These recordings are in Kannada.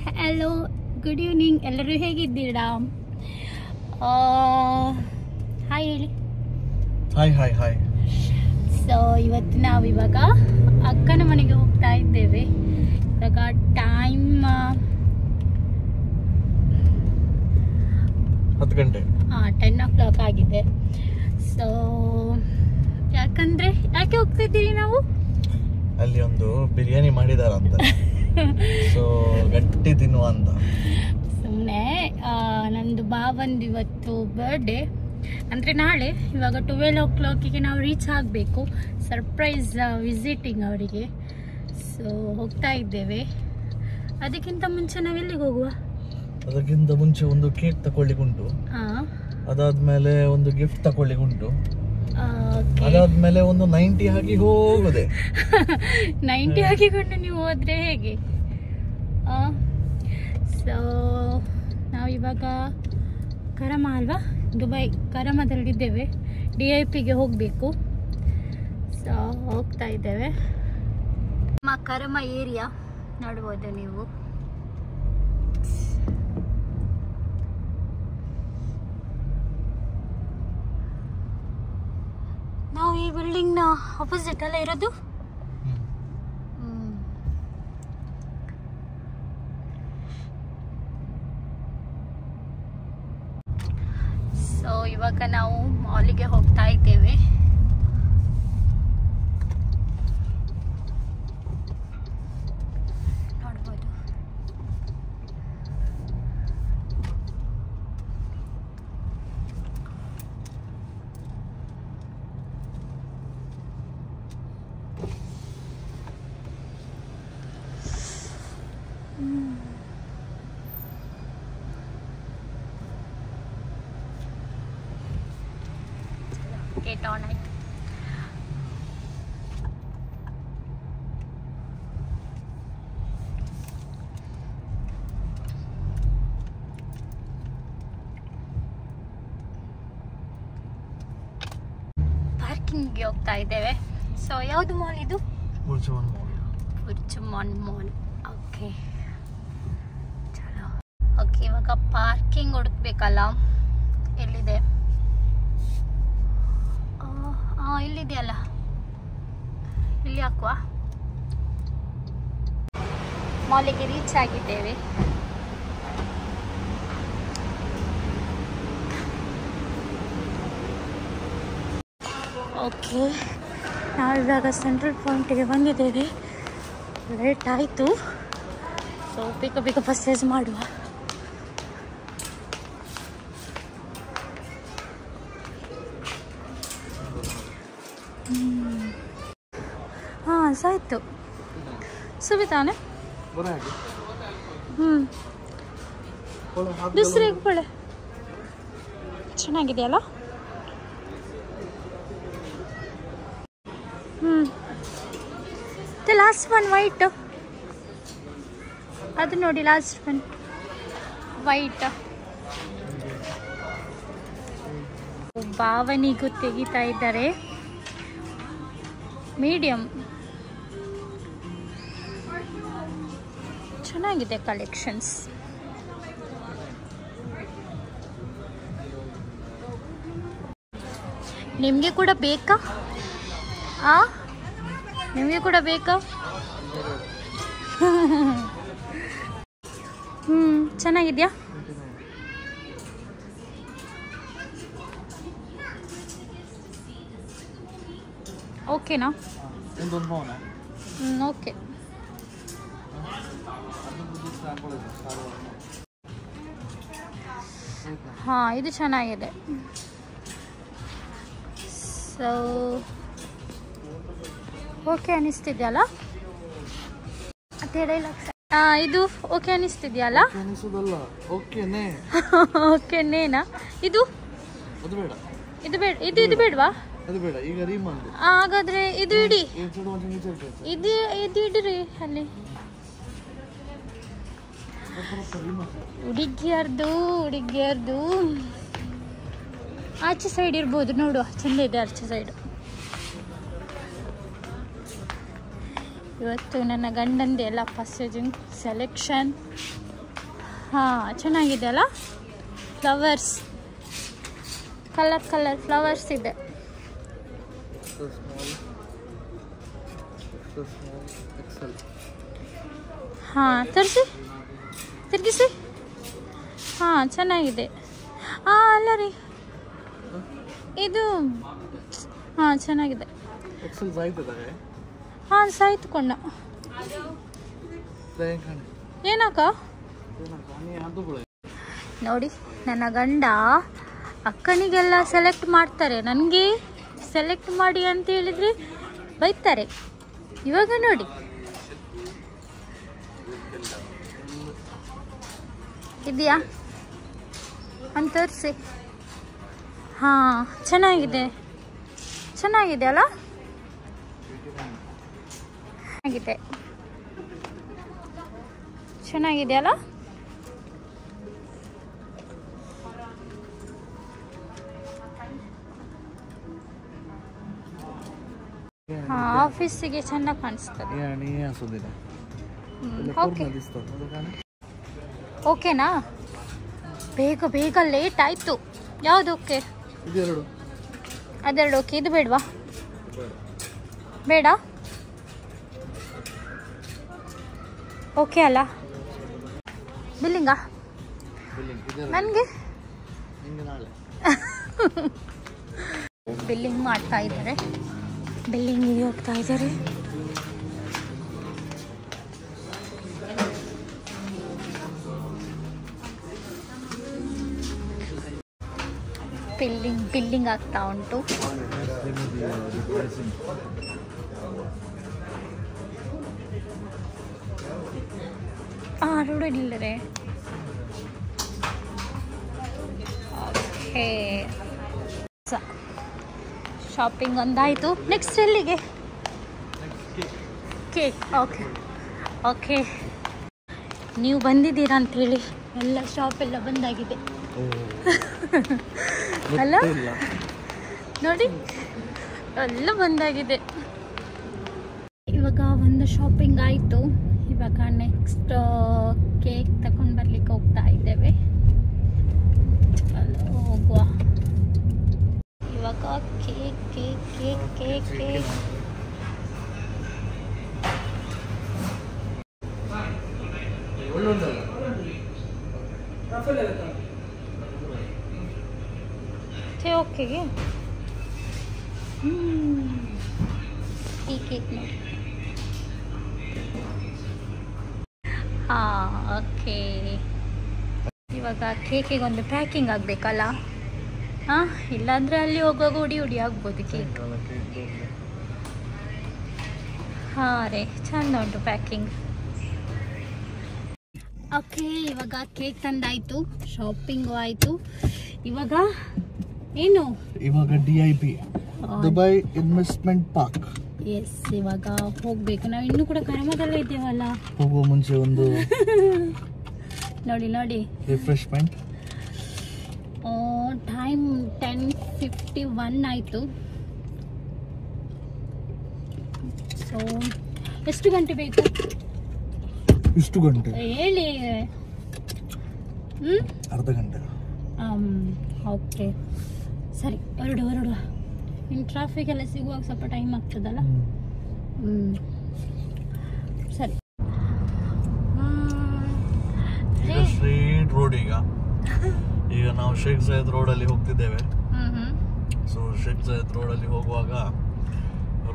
Hello, good evening. ಎಲ್ಲರೂ ಹೇಗಿದ್ದೀರಾ? ಹಾಯ್ ಹೇಳಿ. ಹಾಯ್. ಸೊ ಇವತ್ತು ನಾವಿವಾಗ ಅಕ್ಕನ ಮನೆಗೆ ಹೋಗ್ತಾ ಇದ್ದೇವೆ. ಇವಾಗ ಟೈಮ್ 10 ಗಂಟೆ 10 o'clock ಆಗಿದೆ. ಸೊ ಯಾಕೆ ಹೋಗ್ತಾ ಇದ್ದೀವಿ ನಾವು? ಅಲ್ಲಿ ಒಂದು ಬಿರಿಯಾನಿ ಮಾಡಿದಾರಂತ, ಸೊ ಗಟ್ಟಿ ತಿನ್ನುವ ಅಂತ. ಸುಮ್ಮನೆ ನಂದು ಭಾವಂದು ಇವತ್ತು ಬರ್ಡೇ, ಅಂದರೆ ನಾಳೆ. ಇವಾಗ 12 o'clock ನಾವು ರೀಚ್ ಆಗಬೇಕು, ಸರ್ಪ್ರೈಸ್ ವಿಸಿಟಿಂಗ್ ಅವರಿಗೆ. ಸೊ ಹೋಗ್ತಾ ಇದ್ದೇವೆ. ಅದಕ್ಕಿಂತ ಮುಂಚೆ ನಾವೆಲ್ಲಿಗೆ ಹೋಗುವ? ಅದಕ್ಕಿಂತ ಮುಂಚೆ ಒಂದು ಕೇಕ್ ತಕೊಳ್ಳಿಕ್ಕುಂಟು, ಅದಾದ್ಮೇಲೆ ಒಂದು ಗಿಫ್ಟ್ ತಕೊಳ್ಳಿಕ್ಕುಂಟು, ಅದಾದ್ಮೇಲೆ ಒಂದು 90 ಹಾಕಿ ಹೋಗುದೆ. 90 ಹಾಕಿಕೊಂಡು ನೀವು ಹೋದ್ರೆ ಹೇಗೆ? ಸೊ ನಾವಿವಾಗ ಕರಮ ಅಲ್ವಾ, ದುಬೈ ಕರಮದಲ್ಲಿದ್ದೇವೆ. DIPಗೆ ಹೋಗಬೇಕು. ಸೊ ಹೋಗ್ತಾ ಇದ್ದೇವೆ. ನಮ್ಮ ಕರಮ ಏರಿಯಾ ನೋಡ್ಬೋದು ನೀವು. ನಾವು ಈ ಬಿಲ್ಡಿಂಗ್ನ ಆಪೋಸಿಟ್ ಅಲ್ಲ ಇರೋದು. ಸೊ ಇವಾಗ ನಾವು ಮಾಲಿಗೆ ಹೋಗ್ತಾ ಇದ್ದೇವೆ. ನೋಡ್ಬೋದು. ಗೇಟ್ ಆನ್ ಆಯ್ತು. ಪಾರ್ಕಿಂಗ್ಗೆ ಹೋಗ್ತಾ ಇದ್ದೇವೆ. ಸೊ ಯಾವುದು ಮಾಲ್ ಇದು? ಬುರ್ಜುಮಾನ್ ಮಾಲ್. ಓಕೆ ಚಲೋ. ಓಕೆ, ಇವಾಗ ಪಾರ್ಕಿಂಗ್ ಹುಡುಕ್ಬೇಕಲ್ಲ, ಎಲ್ಲಿದೆ? ಇಲ್ಲಿದೆಯಲ್ಲ, ಇಲ್ಲಿ ಹಾಕುವ. ಮಾಲಿಗೆ ರೀಚ್ ಆಗಿದ್ದೇವೆ. ಓಕೆ, ನಾವಿವಾಗ ಸೆಂಟ್ರಲ್ ಪಾಯಿಂಟಿಗೆ ಬಂದಿದ್ದೇವೆ. ಲೇಟ್ ಆಯಿತು. ಸೊ ಬೇಗ ಪರ್ಚೇಸ್ ಮಾಡುವ. ಆಯ್ತು ಸುಬಿತಾನೆ. ದೂಸರಿ ಪಳೆ ಚೆನ್ನಾಗಿದೆಯಲ್ಲ. ಲಾಸ್ಟ್ ಒನ್ ವೈಟ್, ಅದು ನೋಡಿ, ಲಾಸ್ಟ್ ಒನ್ ವೈಟ್. ಭಾವನಿಗೂ ತೆಗಿತಾ ಇದ್ದಾರೆ. ಮೀಡಿಯಂ ಚೆನ್ನಾಗಿದೆ ಕಲೆಕ್ಷನ್ಸ್. ನಿಮಗೆ ಕೂಡ ಬೇಕಾ? ನಿಮಗೆ ಕೂಡ ಬೇಕಾ? ಚೆನ್ನಾಗಿದ್ಯಾ? ಓಕೆನಾ? ಓಕೆ. ಇದು ಚೆನ್ನಾಗಿದೆ. ಸೊ ಓಕೆ ಅನಿಸ್ತಿದ್ಯಲ್ಲ? ಇದು ಓಕೆ ಅನಿಸ್ತಿದ್ಯಲ್ಲ? ಓಕೆನೇನಾ? ಇದು ಬೇಡ, ಇದು ಬೇಡವಾ? ಹಾಗಾದ್ರೆ ಇದು ಇಡಿ, ಇದು ಇಡ್ರಿ ಅಲ್ಲಿ. ಹುಡುಗಿಯರ್ದು ಆಚೆ ಸೈಡ್ ಇರ್ಬೋದು, ನೋಡುವ. ಚಂದ ಇದೆ ಆಚೆ ಸೈಡ್. ಇವತ್ತು ನನ್ನ ಗಂಡಂದೆ ಎಲ್ಲ ಪರ್ಚೇಸಿಂಗ್ ಸೆಲೆಕ್ಷನ್. ಹಾಂ ಚೆನ್ನಾಗಿದೆ ಅಲ್ಲ, ಫ್ಲವರ್ಸ್ ಕಲರ್ ಕಲರ್ ಫ್ಲವರ್ಸ್ ಇದೆ. ಹಾಂ ತಿರ್ಗಿಸಿ. ಹಾಂ ಚೆನ್ನಾಗಿದೆ. ಅಲ್ಲ ರೀ ಇದು, ಹಾಂ ಚೆನ್ನಾಗಿದೆ. ಹಾಂ ಸಾಯ್ತುಕೊಂಡ ಏನಕ್ಕ ನೋಡಿ. ನನ್ನ ಗಂಡ ಅಕ್ಕನಿಗೆಲ್ಲ ಸೆಲೆಕ್ಟ್ ಮಾಡ್ತಾರೆ, ನನಗೆ ಸೆಲೆಕ್ಟ್ ಮಾಡಿ ಅಂತ ಹೇಳಿದರೆ ಬೈತಾರೆ. ಇವಾಗ ನೋಡಿ ಇದೆಯಾ ಅಂತ ತೋರಿಸಿ. ಹಾಂ ಚೆನ್ನಾಗಿದೆ ಅಲ್ಲ, ಚೆನ್ನಾಗಿದೆ ಅಲ್ಲ. ಹಾಂ ಆಫೀಸಿಗೆ ಚೆನ್ನಾಗಿ ಕಾಣಿಸ್ತದೆ. ಓಕೆನಾ? ಬೇಗ ಲೇಟ್ ಆಯಿತು. ಯಾವುದು ಓಕೆ? ಅದೆರಡು ಓಕೆ. ಇದು ಬೇಡವಾ? ಬೇಡ ಓಕೆ ಅಲ್ಲ. ಬಿಲ್ಲಿಂಗಾ ನನಗೆ? ಬಿಲ್ಲಿಂಗ್ ಮಾಡ್ತಾ ಇದ್ದಾರೆ, ಬಿಲ್ಲಿಂಗಿಗೆ ಹೋಗ್ತಾ ಇದ್ದಾರೆ. ಬಿಲ್ಲಿಂಗ್ ಆಗ್ತಾ ಉಂಟು. ರೋಡ್ ಇಲ್ಲರೆ. ಓಕೆ ಶಾಪಿಂಗ್ ಒಂದಾಯಿತು. ನೆಕ್ಸ್ಟ್ ಎಲ್ಲಿಗೆ? ಕೇಕ್. ಓಕೆ ನೀವು ಬಂದಿದ್ದೀರಾ ಅಂಥೇಳಿ ಎಲ್ಲ ಶಾಪ್ ಎಲ್ಲ ಬಂದಾಗಿದೆ ಅಲ್ಲ, ನೋಡಿ ಎಲ್ಲ ಬಂದಾಗಿದೆ. ಇವಾಗ ಒಂದು ಶಾಪಿಂಗ್ ಆಯಿತು. ಇವಾಗ ನೆಕ್ಸ್ಟ್ ಕೇಕ್ ತಗೊಂಡು ಬರ್ಲಿಕ್ಕೆ ಹೋಗ್ತಾ ಇದ್ದೇವೆ. ಹೋಗುವ ಇವಾಗ. ಕೇಕ್ ಓಕೆಗೆ ಈ ಕೇಕ್ ನೋಡಿ. ಹಾಂ ಓಕೆ. ಇವಾಗ ಕೇಕಿಗೆ ಒಂದು ಪ್ಯಾಕಿಂಗ್ ಆಗಬೇಕಲ್ಲ. ಹಾಂ ಇಲ್ಲಾಂದರೆ ಅಲ್ಲಿ ಹೋಗುವಾಗ ಉಡಿ ಆಗ್ಬೋದು ಕೇಕ್. ಹಾಂ ರೇ ಚಂದ ಉಂಟು ಪ್ಯಾಕಿಂಗ್. ಓಕೆ ಇವಾಗ ಕೇಕ್ ತಂದಾಯಿತು, ಶಾಪಿಂಗು ಆಯಿತು. ಇವಾಗ ಏನು? ಇವಾಗ DIP Dubai investment park. Yes ಇವಾಗ ಹೋಗ್ಬೇಕು. ನಾವು ಇನ್ನೂ ಕೂಡ ಕರ್ಮದಲ್ಲೇ ಇದ್ದೇವಲ್ಲ. ಹೋಗುವ ಮುಂಚೆ ಒಂದು ನೋಡಿ ರಿಫ್ರೆಶ್ಮೆಂಟ್. ಟೈಮ್ 10:51 ಆಯಿತು. ಸೊ ಎಷ್ಟು ಗಂಟೆ ಬೇಕು? ಎಷ್ಟು ಗಂಟೆ ಹೇಳಿ. ಅರ್ಧ ಗಂಟೆ. ಓಕೆ ಸರಿ ಹೊರಡುವ. ಇನ್ನು ಟ್ರಾಫಿಕ್ ಎಲ್ಲ ಸಿಗುವಾಗ ಸ್ವಲ್ಪ ಟೈಮ್ ಆಗ್ತದಲ್ಲ. ಸರಿ. Straight road. ಈಗ ನಾವು ಶೇಖ್ ಸೈಯದ್ ರೋಡಲ್ಲಿ ಹೋಗ್ತಿದ್ದೇವೆ. ಸೊ ಶೇಖ್ ಸೈಯದ್ ರೋಡಲ್ಲಿ ಹೋಗುವಾಗ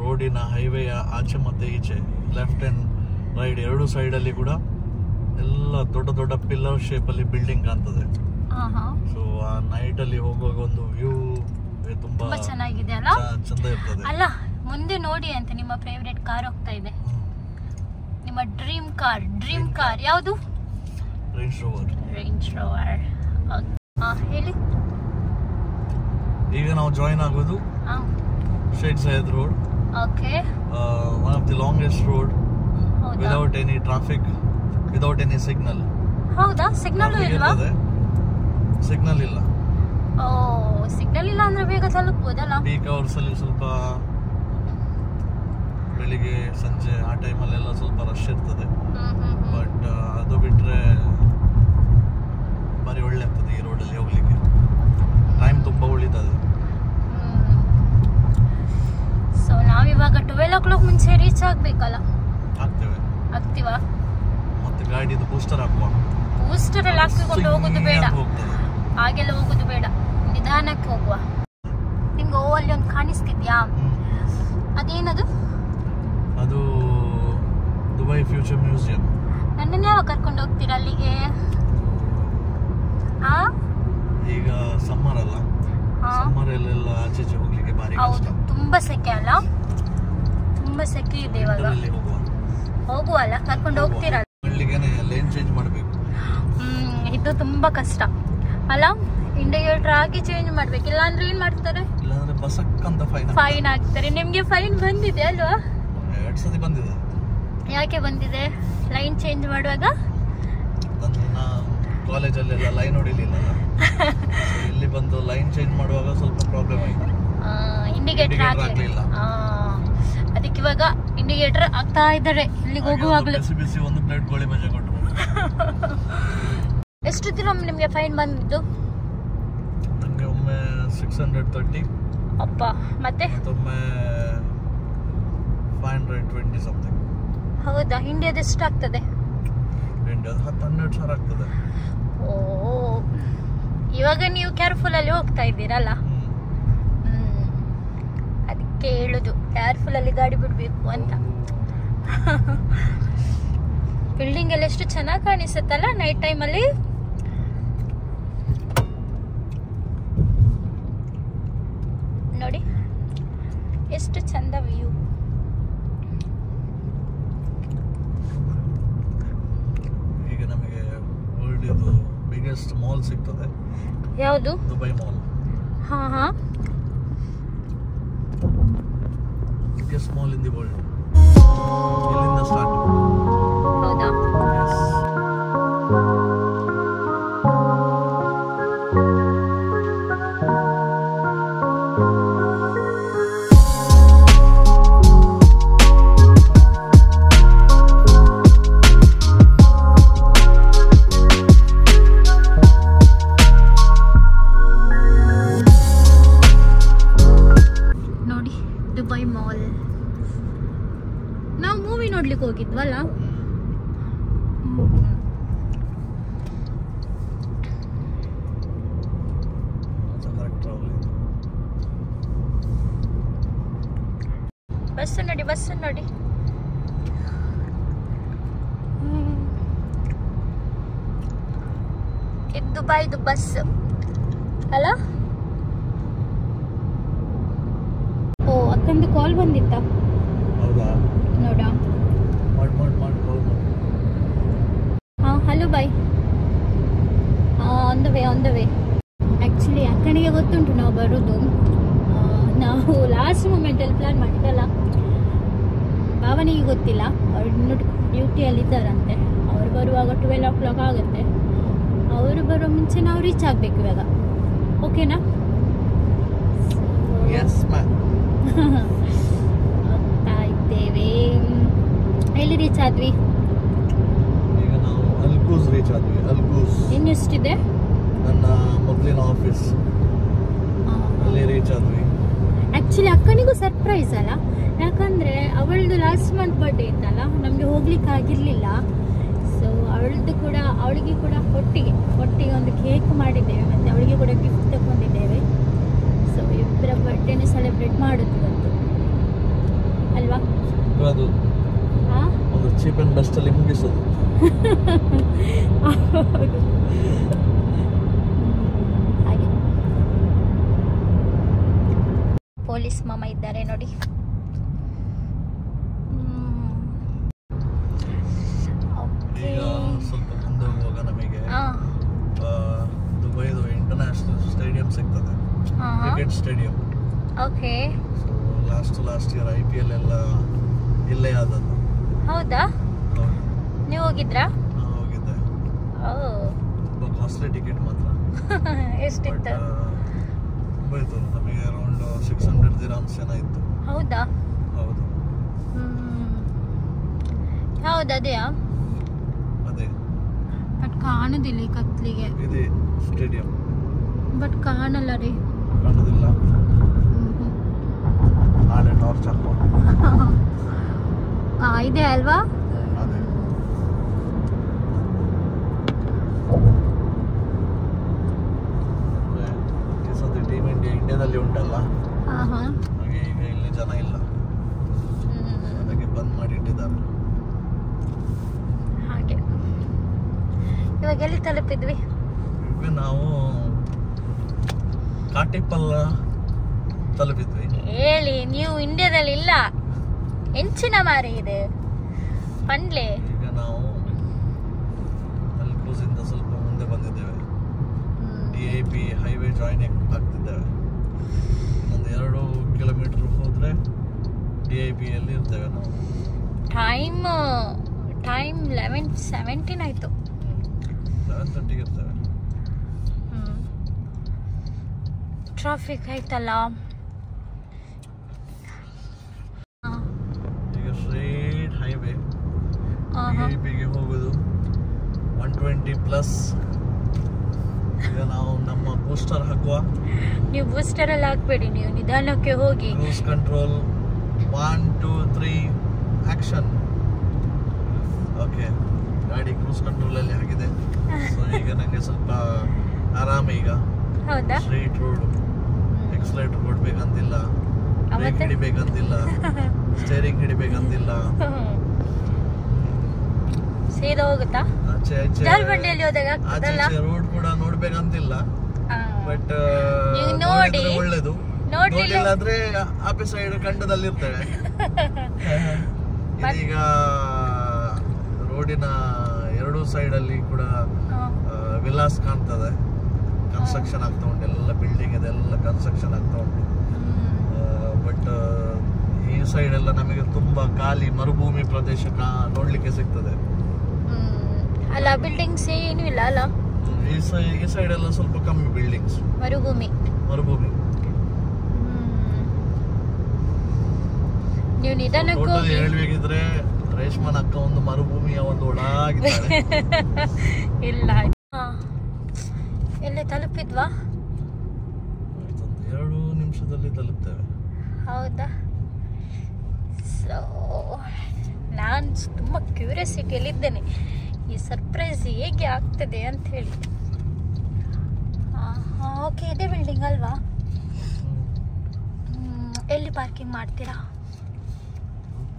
ರೋಡಿನ ಹೈವೇಯ ಆಚೆ ಮತ್ತೆ ಈಚೆ ಲೆಫ್ಟ್ ಅಂಡ್ ರೈಟ್ ಎರಡು ಸೈಡಲ್ಲಿ ಕೂಡ ಎಲ್ಲ ದೊಡ್ಡ ದೊಡ್ಡ ಪಿಲ್ಲರ್ ಶೇಪಲ್ಲಿ ಬಿಲ್ಡಿಂಗ್ ಕಾಣ್ತದೆ. ಸೊ ಆ ನೈಟ್ ಅಲ್ಲಿ ಹೋಗುವಾಗ ಒಂದು ವ್ಯೂ ತುಂಬಾ ಚೆನ್ನಾಗಿದೆ ಅಲ್ಲ, ಚಂದ ಇರ್ತದೆ ಅಲ್ಲ. ಮುಂದೆ ನೋಡಿ ಅಂತ ನಿಮ್ಮ ಫೇವರೇಟ್ ಕಾರ್ ಹೋಗ್ತಾ ಇದೆ. ನಿಮ್ಮ ಡ್ರೀಮ್ ಕಾರ್ ಯಾವುದು? Range rover. ಹೇಳಿ. ಈಗ ನಾವು ಜಾಯಿನ್ ಆಗೋದು Sheikh Syed road. Okay. One of the longest road without any traffic, without any signal. ಹೌದಾ? ಸಿಗ್ನಲ್ ಇಲ್ವಾ? ಸಿಗ್ನಲ್ ಇಲ್ಲ. ಸಿಗ್ನಲ್ ಇಲ್ಲ ಅಂದ್ರೆ ಬೇಗ ತಲುಪಬಹುದಲ್ಲ. ಪೀಕ್ ಅವರ್ಸ್ ಅಲ್ಲಿ ಸ್ವಲ್ಪ ಬೆಳಿಗ್ಗೆ ಸಂಜೆ ಆ ಟೈಮಲ್ಲೆಲ್ಲ ಸ್ವಲ್ಪ ರಶ್ ಇರ್ತದೆ. ಬಟ್ ಅದು ಬಿಟ್ರೆ ಗಾಡಿದು ಬೂಸ್ಟರ್ ಹಾಕುವ. ಬೂಸ್ಟರ್ ಎಲ್ಲ ಹಾಕಿಕೊಂಡು ಹೋಗೋದು ಬೇಡ, ಹೋಗ್ತದೆ ಹಾಗೆಲ್ಲ ಹೋಗೋದು ಬೇಡ, ನಿಧಾನಕ್ಕೆ ಹೋಗುವ. ನಿಮ್ಗೆ ಅಲ್ಲಿ ಒಂದು ಕಾಣಿಸ್ತಿದ್ಯಾ, ಅದೇನದು? ಅದು ದುಬೈ ಫ್ಯೂಚರ್ ಮ್ಯೂಸಿಯಂ. ನನ್ನನ್ನು ಯಾವಾಗ ಕರ್ಕೊಂಡು ಹೋಗ್ತೀರಾ ಅಲ್ಲಿಗೆ? ಈಗ ಸಮ್ಮರ್ ಅಲ್ಲ, ಸಮ್ಮರ್ ಅಲ್ಲೆಲ್ಲ ಆಚೆ ಹೋಗ್ಲಿಕ್ಕೆ ಬಾರಿ ಕಷ್ಟ. ಹೌದು, ತುಂಬಾ ಸೆಕೆ ಅಲ್ಲ, ತುಂಬಾ ಸೆಕೆ ಇದೆ ಇವಾಗ. ಹೋಗುವ ಅಲ್ಲ, ಕರ್ಕೊಂಡು ಹೋಗ್ತೀರಾ? ಲೈನ್ ಚೇಂಜ್ ಮಾಡಬೇಕು. ಇದು ತುಂಬಾ ಕಷ್ಟ ಅಲ್ಲ, ಇಂಡಿಕೇಟರ್ ಆಗಿ ಚೇಂಜ್ ಮಾಡ್ಬೇಕು, ಇಲ್ಲಾಂದ್ರೆ ಏನ್ ಮಾಡ್ತಾರೆ? ಇಲ್ಲಾಂದ್ರೆ ಬಸಕ್ಕಂತ ಫೈನ್ ಹಾಕ್ತಾರೆ. ನಿಮ್ಗೆ ಫೈನ್ ಬಂದಿದೆ ಅಲ್ವಾ? 2 ಸತಿ ಬಂದಿದೆ. ಯಾಕೆ ಬಂದಿದೆ? ಲೈನ್ ಚೇಂಜ್ ಮಾಡುವಾಗ ಕಾಲೇಜಲ್ಲೆಲ್ಲ ಲೈನ್ ಹೊಡಿಲಿಲ್ಲ, ಇಲ್ಲಿ ಬಂದು ಲೈನ್ ಚೇಂಜ್ ಮಾಡುವಾಗ ಸ್ವಲ್ಪ ಪ್ರಾಬ್ಲಮ್ ಆಯ್ತು. ಇಂಡಿಕೇಟರ್ ಹಾಕ್ಲಿಲ್ಲ, ಅದಕ್ಕೆ ಇವಾಗ ಇಂಡಿಕೇಟರ್ ಆಗ್ತಾ ಇದ್ದಾರೆ. ಇಲ್ಲಿಗೆ ಹೋಗುವಾಗಲೂ ಬಿಸಿ ಬಿಸಿ ಒಂದು ಪ್ಲೇಟ್ ಗೋಳಿ ಮಜಾ ಕೊಟ್ಟರು. ಎಷ್ಟು ದಿನ ನಿಮ್ಗೆ ಫೈನ್ ಬಂದಿದ್ದು? ನಂಗೆ ಒಮ್ಮೆ 630. ಅಪ್ಪ, ಮತ್ತೆ ಒಮ್ಮೆ 520 ಸಮಥಿಂಗ್. ಹೌದಾ? ಇಂಡಿಯಾದ ಎಷ್ಟು ಆಗ್ತದೆ? ಇಂಡಿಯಾದ 10-12 ಸಾವಿರ ಆಗ್ತದೆ. ಓ, ಇವಾಗ ನೀವು ಕೇರ್ಫುಲ್ ಅಲ್ಲಿ ಹೋಗ್ತಾ ಇದ್ದೀರಲ್ಲ, ಅದಕ್ಕೆ ಹೇಳುದು ಕೇರ್ಫುಲ್ ಅಲ್ಲಿ ಗಾಡಿ ಬಿಡ್ಬೇಕು ಅಂತ. ಬಿಲ್ಡಿಂಗ್ ಎಲ್ಲ ಎಷ್ಟು ಚೆನ್ನಾಗಿ ಕಾಣಿಸುತ್ತಲ್ಲ ನೈಟ್ ಟೈಮ್ ಅಲ್ಲಿ. ನೋಡಿ ಎಷ್ಟು ಚಂದ ವ್ಯೂ. ಈಗ ನಮಗೆ ವರ್ಲ್ಡ್ ಇದು ಬಿಗ್ಗೆಸ್ಟ್ ಮಾಲ್ ಸಿಗ್ತದೆ. ಯಾವುದು? Dubai mall. ಹಾ ಹಾ, biggest mall in the world. ಇಲ್ಲಿಂದ ಸ್ಟಾರ್ಟ್. ಹೌದಾ? ನೋಡಿ ದುಬೈ ಮಾಲ್. ನಾವು ಮೂವಿ ನೋಡ್ಲಿಕ್ಕೆ ಹೋಗಿದ್ವಲ್ಲ. ಬಸ್ಸು ನೋಡಿ, ಬಸ್ಸು ನೋಡಿ. ಇದು ದುಬೈದು ಬಸ್ ಅಲ್ಲ? ಓ, ಅಕ್ಕಂದು ಕಾಲ್ ಬಂದಿತ್ತ? ಹೌದಾ? ನೋಡ. ಹಾ, hello bye. On the way. Actually ಅಕ್ಕನಿಗೆ ಗೊತ್ತುಂಟು ನಾವು ಬರೋದು. ನಾವು ಲಾಸ್ಟ್ ಮೂಮೆಂಟಲ್ಲಿ ಪ್ಲ್ಯಾನ್ ಮಾಡಿದ್ದಲ್ಲ. ಭಾವನಿಗೆ ಗೊತ್ತಿಲ್ಲ, ಅವ್ರು ಇನ್ನೂ ಡ್ಯೂಟಿಯಲ್ಲಿ ಇದ್ದಾರಂತೆ. ಅವ್ರು ಬರುವಾಗ 12 o'clock ಆಗುತ್ತೆ. ಅವರು ಬರೋ ಮುಂಚೆ ನಾವು ರೀಚ್ ಆಗಬೇಕು ಇವಾಗ. ಓಕೆನಾ? ಹೋಗ್ತಾ ಇದ್ದೇವೆ. ಎಲ್ಲಿ ರೀಚ್ ಆದ್ವಿ? ಈಗ ನಾವು ಅಲ್ಕೂಸ್ ರೀಚ್ ಆದ್ವಿ. ಅಲ್ಕೂಸ್ ಇನ್ನೆಷ್ಟಿದೆ? ನನ್ನ ಮೊದಲಿನ ಆಫೀಸ್ ಅಲ್ಲಿ ರೀಚ್ ಆದ್ವಿ. ಆ್ಯಕ್ಚುಲಿ ಅಕ್ಕನಿಗೂ ಸರ್ಪ್ರೈಸ್ ಅಲ್ಲ, ಯಾಕಂದರೆ ಅವಳದು ಲಾಸ್ಟ್ ಮಂತ್ ಬರ್ಡೇ ಇತ್ತಲ್ಲ, ನಮಗೆ ಹೋಗ್ಲಿಕ್ಕೆ ಆಗಿರಲಿಲ್ಲ. ಸೊ ಅವಳಿಗೆ ಕೂಡ ಒಟ್ಟಿಗೆ ಒಂದು ಕೇಕ್ ಮಾಡಿದ್ದೇವೆ, ಮತ್ತು ಅವಳಿಗೆ ಕೂಡ ಗಿಫ್ಟ್ ತಗೊಂಡಿದ್ದೇವೆ. ಸೊ ಇಬ್ಬರ ಬರ್ಡೇನ ಸೆಲೆಬ್ರೇಟ್ ಮಾಡೋದು ಇವತ್ತು ಅಲ್ವಾ? ಅದು ಒಂದು ಚೀಪ್ ಅಂಡ್ ಬೆಸ್ಟ್ ಅಲ್ಲಿ ಮುಗಿಸೋದು. ಹಾಗೆ ಪೊಲೀಸ್ ಮಾಮ ಇದ್ದಾರೆ ನೋಡಿ. ಈಗ ಸ್ವಲ್ಪ ಮುಂದೆ ಹೋಗುವಾಗ ನಮಗೆ ದುಬೈದು ಇಂಟರ್ನ್ಯಾಷನಲ್ ಸ್ಟೇಡಿಯಂ ಸಿಗ್ತದೆ, cricket stadium. Okay. Last year IPL ಎಲ್ಲ ಇಲ್ಲೇ ಆದದ್ದು. ಹೌದಾ? ನೀವು ಹೋಗಿದ್ರಾ? ಹೋಗಿದ್ದೆ. ಕಾಸ್ಟ್ಲಿ ಟಿಕೆಟ್ ಮಾತ್ರ. ಎಷ್ಟಿತ್ತು? ಹೋಯ್ತು ನಮಗೆ ಅರೌಂಡ್ 600 dirhams ಏನೋ ಇತ್ತು. ಹೌದಾ? ಹೌದು. ಹೌದು, ಅದೇಯಾ? ಅದೇ. ಬಟ್ ಕಾಣುದಿಲ್ಲ ಈ ಕತ್ಲಿಗೆ. ಇದೆ ಸ್ಟೇಡಿಯಂ. ಬಟ್ ಕಾಣಲ್ಲ ರೀ. ಕಾಣುದಿಲ್ಲ. ನಾಳೆ ಟಾರ್ಚ್ ಹಾಕೋ. ಇದೆ ಅಲ್ವಾ? ಅದೇ. ಈ ಸತಿ ಟೀಮ್ ಇಂಡಿಯಾದಲ್ಲಿ ಉಂಟಲ್ಲ, ಹಾಗೆ ಹಾಗೆ ಈಗ ಇಲ್ಲಿ ಜನ ಇಲ್ಲ, ಅದಕ್ಕೆ ಬಂದ್ ಮಾಡಿ ಇಟ್ಟಿದ್ದಾರೆ. ಹಾಗೆ ಇವಾಗ ಎಲ್ಲಿ ತಲುಪಿದ್ವಿ? ಈಗ ನಾವು ಕಾಟಿಪಲ್ಲ ತಲುಪಿದ್ವಿ. ಹೇಳಿ, ನೀವು ಇಂಡಿಯಾದಲ್ಲಿ ಇಲ್ಲ, ಹೆಂಚಿನ ಮಾರಿ ಇದೆ ಪಂಡ್ಲೆ. ಈಗ ನಾವು ಅಲ್ಕ್ರೂಸ್ ಇಂದ ಸ್ವಲ್ಪ ಮುಂದೆ ಬಂದಿದ್ದೇವೆ. DIP ಹೈವೇ ಜಾಯಿನ್ ಆಗ್ತಿದ್ದೇವೆ. ಒಂದು 2 ಕಿಲೋಮೀಟರ್ ಹೋದ್ರೆ DIP ಅಲ್ಲಿ ಇರ್ತೇವೆ ನಾವು. ಟೈಮ್ 11:17 ಆಯ್ತು. 11:30 ಇರ್ತೇವೆ. ಟ್ರಾಫಿಕ್ ಆಯ್ತಲ್ಲ. ಈಗ ಸ್ಟ್ರೈಟ್ ಹೈವೇ DIPಗೆ ಹೋಗೋದು 120+. ಈಗ ನಾವು ನಮ್ಮ ಬೂಸ್ಟರ್ ಹಾಕುವ. ನೀವು ಬೂಸ್ಟರ್ ಅಲ್ಲಿ ಹಾಕ್ಬೇಡಿ, ನೀವು ನಿಧಾನಕ್ಕೆ ಹೋಗಿ. Cruise control 1 2 3 action. ಓಕೆ, ಗಾಡಿ ಕ್ರೂಸ್ ಕಂಟ್ರೋಲ್ ಅಲ್ಲಿ ಆಗಿದೆ. ಸೊ ಈಗ ನಂಗೆ ಸ್ವಲ್ಪ ಆರಾಮ. ಈಗ ಹೌದಾ? ಸ್ಟ್ರೈಟ್ ರೋಡ್, ಎಕ್ಸಲೇಟರ್ ಕೊಡ್ಬೇಕಂತಿಲ್ಲ, ಬ್ರೇಕ್ ಹಿಡಿಬೇಕಂತಿಲ್ಲ, ಸ್ಟೇರಿಂಗ್ ಹಿಡಿಬೇಕಂತಿಲ್ಲ. ಸೀದಾ ಹೋಗುತ್ತಾ? ಜಾಲ್ಬಂಡಿಯಲ್ಲಿ ಹೋದಾಗ ಆಗ್ತದಲ್ಲ, ರೋಡ್ ಕೂಡ ನೋಡ್ಬೇಕಂತಿಲ್ಲ. ಬಟ್ ನೋಡಿ ಒಳ್ಳೇದು, ನೋಡ್ಲಿಲ್ಲ ಆದ್ರೆ ಆಪಿ ಸೈಡ್ ಖಂಡದಲ್ಲಿ ಇರ್ತೇವೆ. ಇದೀಗ ರೋಡಿನ 2 ಸೈಡ್ ಅಲ್ಲಿ ಕೂಡ ವಿಲಾಸ್ ಕಾಣ್ತದೆ. ಕನ್ಸ್ಟ್ರಕ್ಷನ್ ಆಗ್ತಾ ಉಂಟು, ಎಲ್ಲ ಬಿಲ್ಡಿಂಗ್ ಇದೆಲ್ಲ ಕನ್ಸ್ಟ್ರಕ್ಷನ್ ಆಗ್ತಾ ಉಂಟು. ಬಟ್ ಈ ಸೈಡ್ ಎಲ್ಲ ನಮಗೆ ತುಂಬಾ ಖಾಲಿ ಮರುಭೂಮಿ ಪ್ರದೇಶ ನೋಡ್ಲಿಕ್ಕೆ ಸಿಗ್ತದೆ. ಅಲ್ಲ, ಬಿಲ್ಡಿಂಗ್ಸ್ ಏನು ಇಲ್ಲ ಅಲ್ಲ. ಈ ಸೈಡ್ ಎಲ್ಲ ಸ್ವಲ್ಪ ಕಮ್ಮಿ ಬಿಲ್ಡಿಂಗ್ಸ್, ಮರುಭೂಮಿ. ನೀವು ನಿಧಾನಕ್ಕೆ ಹೋಗಿ. ಹೇಳ್ಬೇಕಿದ್ರೆ ರೇಷ್ಮನ್ ಅಕ್ಕ ಒಂದು ಮರುಭೂಮಿಯ ಒಂದು ಒಳಗಿದ್ದಾಳೆ. ಇಲ್ಲ, ಎಲ್ಲಿ ತಲುಪಿದ್ವಾ? 2 ನಿಮಿಷದಲ್ಲಿ ತಲುಪ್ತೇವೆ. ಹೌದಾ? ಸೊ ನಾನು ತುಂಬ ಕ್ಯೂರಿಯಾಸಿಟಿಯಲ್ಲಿದ್ದೇನೆ, ಈ ಸರ್ಪ್ರೈಸ್ ಹೇಗೆ ಆಗ್ತದೆ ಅಂತ ಹೇಳಿ. ಓಕೆ, ಇದೇ ಬಿಲ್ಡಿಂಗ್ ಅಲ್ವಾ? ಎಲ್ಲಿ ಪಾರ್ಕಿಂಗ್ ಮಾಡ್ತೀರಾ?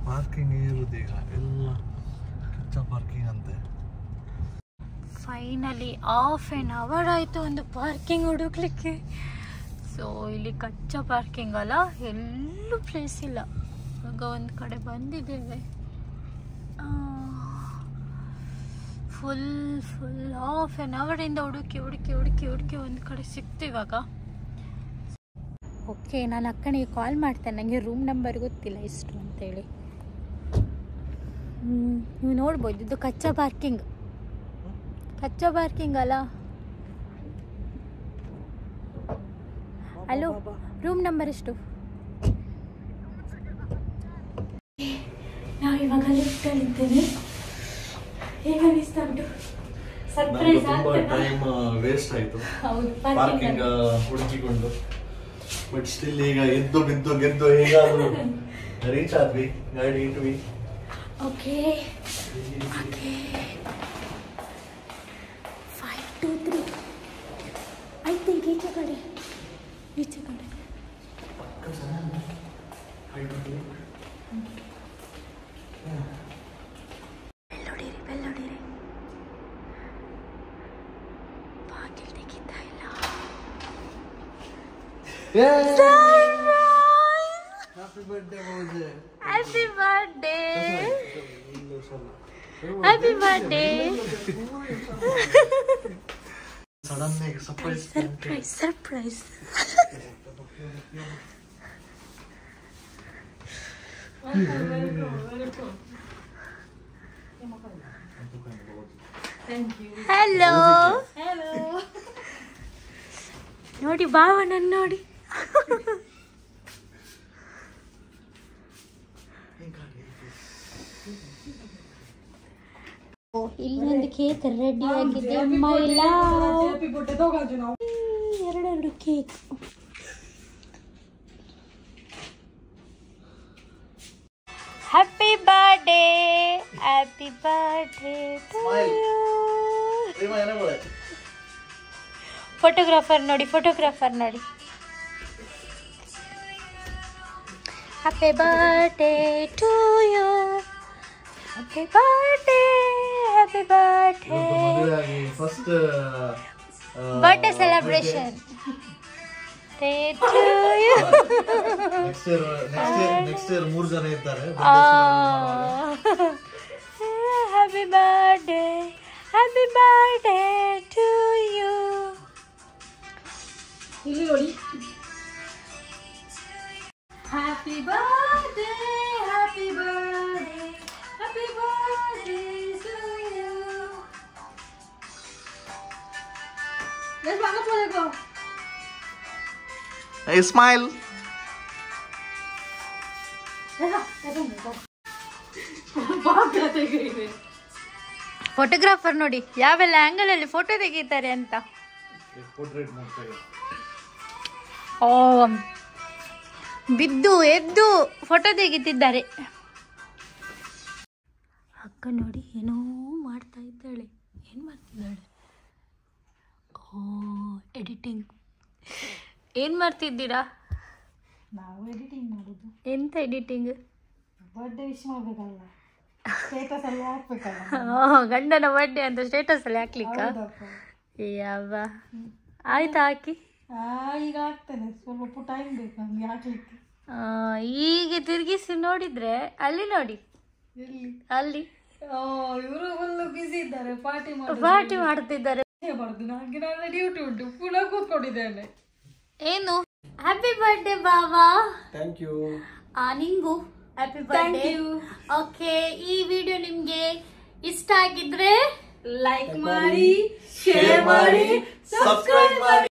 ಪಾರ್ಕಿಂಗ್ ಇರುವುದು ಈಗ ಎಲ್ಲ ಕಚ್ಚಾ ಪಾರ್ಕಿಂಗ್ ಅಂತೆ. ಫೈನಲಿ ½ ಆಯಿತು ಒಂದು ಪಾರ್ಕಿಂಗ್ ಹುಡುಕ್ಲಿಕ್ಕೆ. ಸೊ ಇಲ್ಲಿ ಕಚ್ಚಾ ಪಾರ್ಕಿಂಗ್ ಅಲ್ಲ, ಎಲ್ಲೂ ಪ್ಲೇಸ್ ಇಲ್ಲ. ಆಗ ಒಂದು ಕಡೆ ಬಂದಿದ್ದೇವೆ, ಫುಲ್ ½ ಇಂದ ಹುಡುಕಿ ಒಂದು ಕಡೆ ಸಿಕ್ತು ಇವಾಗ. ಓಕೆ, ನಾನು ಅಕ್ಕನಿಗೆ ಕಾಲ್ ಮಾಡ್ತೇನೆ, ನನಗೆ ರೂಮ್ ನಂಬರ್ ಗೊತ್ತಿಲ್ಲ ಎಷ್ಟು ಅಂತೇಳಿ. ನೀವು ನೋಡ್ಬೋದು, ಇದು ಕಚ್ಚಾ ಪಾರ್ಕಿಂಗ್ ಅಲ್ಲ. ಹಲೋ, ರೂಮ್ ನಂಬರ್ ಎಷ್ಟು? ನಾವು ಇವಾಗ ಲಿಫ್ಟಲ್ಲಿದ್ದೇವೆ. ಹೇಗೆ ಅನಿಸ್ತಾ ಉಂಟು? ಸರ್ಪ್ರೈಸ್ ಆಗ್ತದೆ. ಟೈಮ್ ವೇಸ್ಟ್ ಆಯ್ತು ಪಾರ್ಕಿಂಗ್ ಹುಡುಕಿಕೊಂಡು. ಬಟ್ ಸ್ಟಿಲ್ ಈಗ ಎದ್ದು ಬಿದ್ದು ಗೆದ್ದು ಹೇಗಾದ್ರೂ ರೀಚ್ ಆದ್ವಿ, ಗಾಡಿ ಇಟ್ವಿ. ಓಕೆ, 5 2 3 ಐ ಥಿಂಕ್ ಈಚೆ ಕಡೆ. ಬೆಲ್ಲೊಡಿರಿ, ಬಾಗಿಲು ತೆಗಿತಾ ಇಲ್ಲ. ಹ್ಯಾಪಿ ಬರ್ತ್ಡೇ ಮೋಜೆ. Happy birthday. Sudden surprise. Hello, ನೋಡಿ ಭಾವನನ್ನು ನೋಡಿ. ಇಲ್ಲೊಂದು ಕೇಕ್ ರೆಡಿ ಆಗಿದೆ. ಎರಡು cake. Happy birthday to you. Photographer ನೋಡಿ happy birthday to you happy birthday first birthday celebration to you next year 3 ಜನ ಇರ್ತಾರೆ. Happy birthday to you. ಇಲ್ಲಿ ನೋಡಿ happy birthday to you. Hey, smile. Photographer ನೋಡಿ ಯಾವೆಲ್ಲ ಆಂಗಲ್ ಅಲ್ಲಿ ಫೋಟೋ ತೆಗೀತಾರೆ ಅಂತ. ಓ ಬಿದ್ದು ಎದ್ದು ಫೋಟೋ ತೆಗಿತಿದ್ದಾರೆ. ಅಕ್ಕ ನೋಡಿ ಏನೋ ಮಾಡ್ತಾ ಇದ್ದಾಳೆ. ಏನು ಮಾಡ್ತಿದ್ದಾಳೆ? ಓ ಎಡಿಟಿಂಗ್. ಏನು ಮಾಡ್ತಿದ್ದೀರಾ? ನಾವು ಎಡಿಟಿಂಗ್ ಮಾಡೋದು. ಎಂತ ಎಡಿಟಿಂಗ್? ಬರ್ಡೇ ವಿಶ್ ಮಾಡಬೇಕಲ್ಲ, ಸ್ಟೇಟಸ್ ಅಲ್ಲಿ ಹಾಕ್ಬೇಕಲ್ಲ. ಗಂಡನ ಬರ್ಡೇ ಅಂತ ಸ್ಟೇಟಸ್ ಅಲ್ಲಿ ಹಾಕ್ಲಿಕ್ಕ? ಯಾವ ಆಯ್ತಾ ಹಾಕಿ? ಈಗ ಹಾಕ್ತೇನೆ, ಸ್ವಲ್ಪ ಟೈಮ್ ಬೇಕು ನಮ್ಗೆ ಹಾಕ್ಲಿಕ್ಕೆ. ಈಗ ತಿರುಗಿಸಿ ನೋಡಿದ್ರೆ ಅಲ್ಲಿ ನೋಡಿ, ಎಲ್ಲಿ? ಅಲ್ಲಿ ಇವರು ಫುಲ್ ಬಿಸಿ ಇದ್ದಾರೆ, ಪಾರ್ಟಿ ಮಾಡ್ತಿದ್ದಾರೆ. ಬಾರ್ದು ನನಗೆ ನಾಳೆ ಡ್ಯೂಟಿ ಉಂಟು, ಪುನಃ ಕೂತ್ಕೊಂಡಿದ್ದೇನೆ. ಏನು ಹ್ಯಾಪಿ ಬರ್ಡೇ ಬಾಬಾ. Thank you. ನಿಂಗು ಹ್ಯಾಪಿ ಬರ್ಡೇ. ಓಕೆ, ಈ ವಿಡಿಯೋ ನಿಮ್ಗೆ ಇಷ್ಟ ಆಗಿದ್ರೆ ಲೈಕ್ ಮಾಡಿ, ಶೇರ್ ಮಾಡಿ, ಸಬ್ಸ್ಕ್ರೈಬ್ ಮಾಡಿ.